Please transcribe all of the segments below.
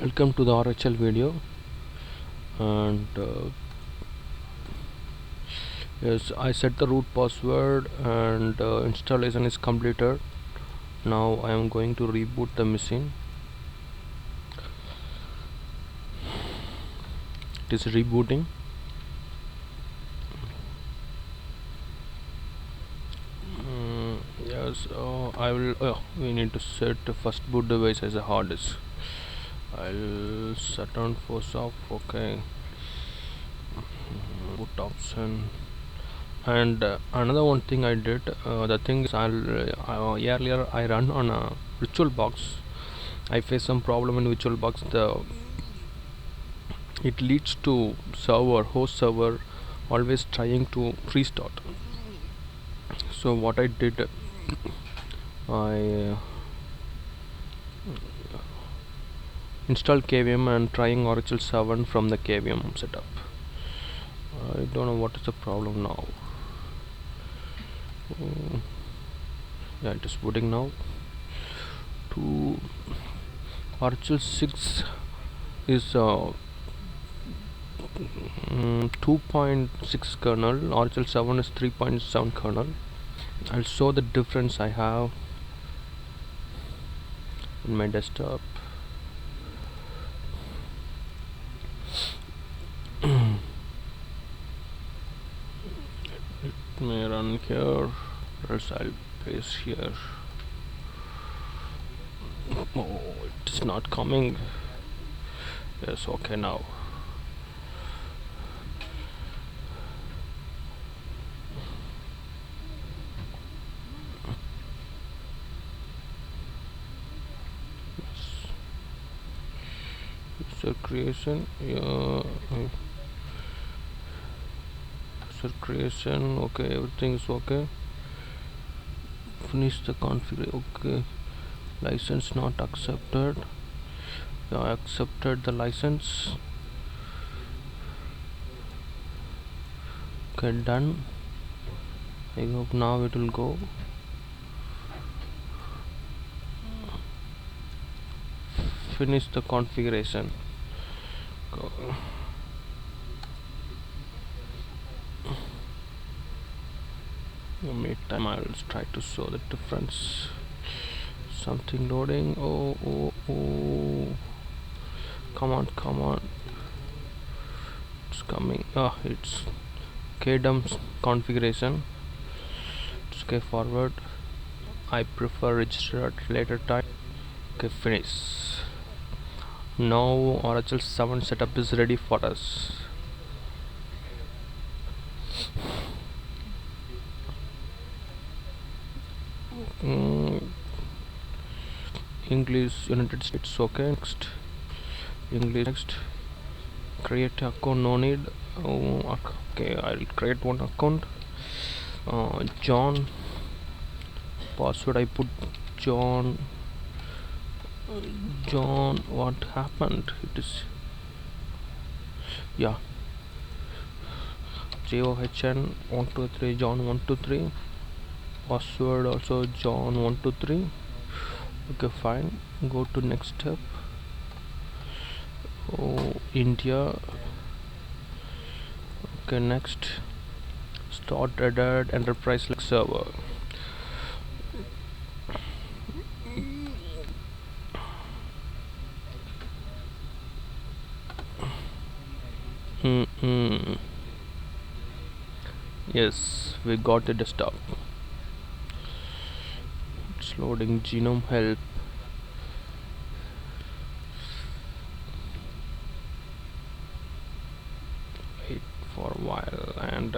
Welcome to the RHEL video, and yes, I set the root password and installation is completed. Now I am going to reboot the machine. It is rebooting. Yes, I will. We need to set the first boot device as a hard disk. I'll set on force off. Okay, boot option. And another one thing I did, the thing is, earlier I run on a virtual box. I face some problem in virtual box. It leads to host server always trying to restart. So what I did, I installed KVM and trying RHEL 7 from the KVM setup. I don't know what is the problem now. Yeah, it is booting now. To RHEL 6 is 2.6 kernel, RHEL 7 is 3.7 kernel. I'll show the difference I have in my desktop. It may run here, else I'll paste here. Oh, it is not coming. Yes, okay, now. User creation, yeah. User creation, okay, everything is okay. Finish the config, okay. License not accepted. Yeah, I accepted the license. Okay, done. I hope now it will go. Finish the configuration. Go. Meantime, I will try to show the difference. Something loading. Oh, come on, it's coming. It's KDUM's configuration. Let's go forward. I prefer register at later time. Okay, finish. Now RHEL 7 setup is ready for us. English, United States, okay. Next, English, next. Create account, no need. Okay, I'll create one account. John, password I put John. What happened? It is, yeah, JOHN 123, John 123. Password also John 123. Okay, fine. Go to next step. India. Okay, next. Start added enterprise like server. Yes, we got the desktop. It's loading genome help. Wait for a while and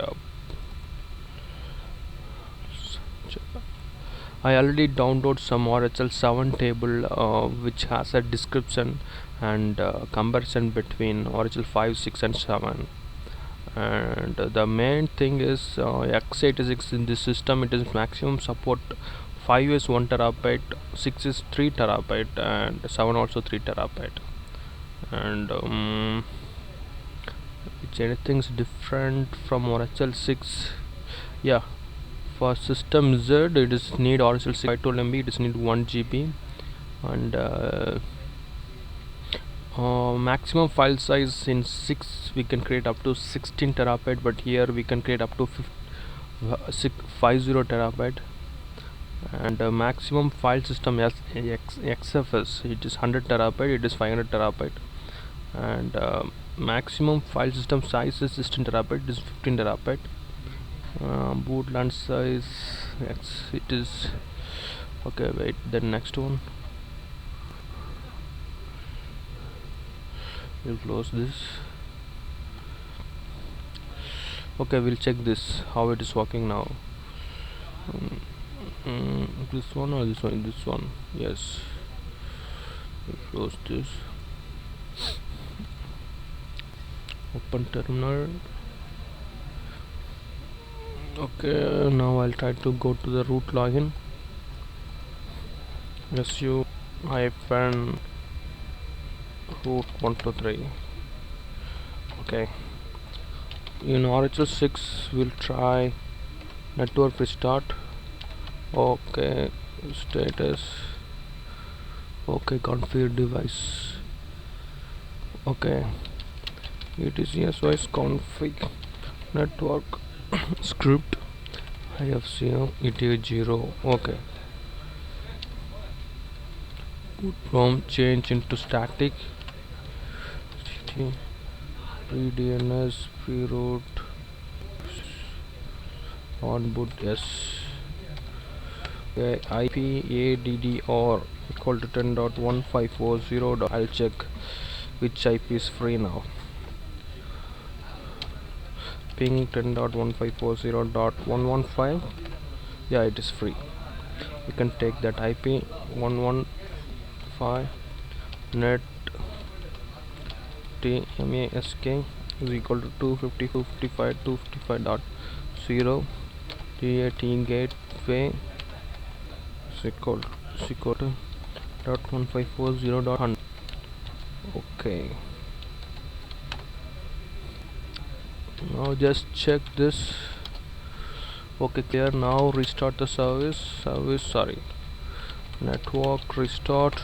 I already downloaded some RHEL 7 table which has a description and comparison between RHEL 5, 6 and 7. And the main thing is x86 in this system, it is maximum support 5 is 1 terabyte, 6 is 3 terabyte and 7 also 3 terabyte. And which anything's different from RHEL 6. Yeah, for system Z it is need RHEL 6 512 MB, it is need 1 GB, and maximum file size in 6 we can create up to 16 terabyte, but here we can create up to 50 terabyte. And maximum file system as XFS, it is 100 terabyte, it is 500 terabyte. And maximum file system size is 16 terabyte, it is 15 terabyte. Bootland size it is okay. Wait, then next one, we'll close this. Okay, we'll check this how it is working now. This one or this one? This one, yes. We'll close this. Open terminal. Okay, now I'll try to go to the root login. su hyphen root 123. Okay, in RHEL 6 we'll try network restart. Okay, status. Okay, configure device. Okay, it is yes config network script IFCO it is 0. Okay, boot from change into static pre-DNS pre-root on boot. Yes. Okay, IP ADDR equal to 10.1540. I'll check which IP is free now. Ping 10.1540.115. Yeah, it is free. You can take that IP 115 net TMASK is equal to 255.255.0 TAT gateway is equal to .1540.100. Okay, now just check this. Okay, clear. Now restart the service network restart.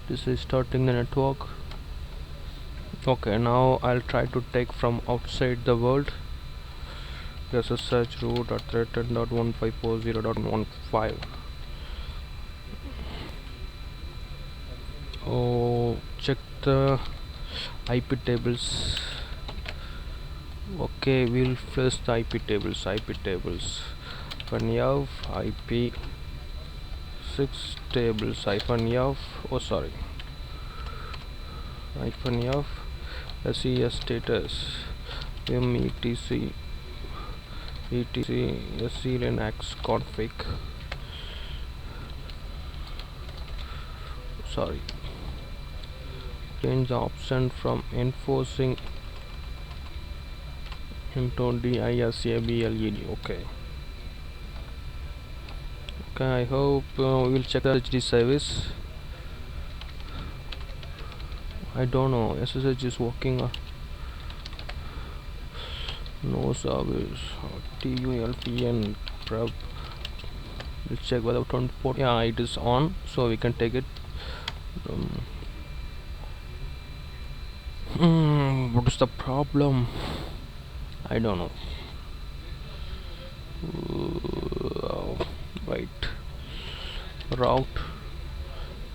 This is starting the network. Okay, now I'll try to take from outside the world. SSH root at 10.1540.15. Oh, check the IP tables. Okay, we'll flush the IP tables. When you have IP 6 tables -f, oh sorry, -f SES status METC SC Linux config. Sorry, change the option from enforcing into DISABLED. Okay, I hope we'll check the HD service. I don't know, SSH is working or no service. TULPN prep. We'll check whether 24. Yeah, it is on, so we can take it. What is the problem? I don't know. Right, route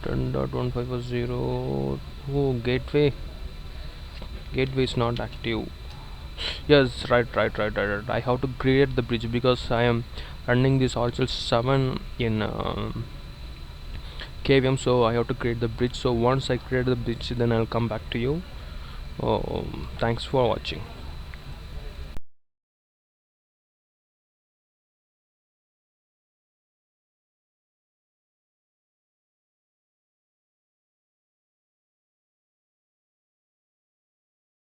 10.1540. Oh, gateway is not active. Yes, right. I have to create the bridge because I am running this RHEL 7 in KVM, so I have to create the bridge. So once I create the bridge, then I'll come back to you. Thanks for watching.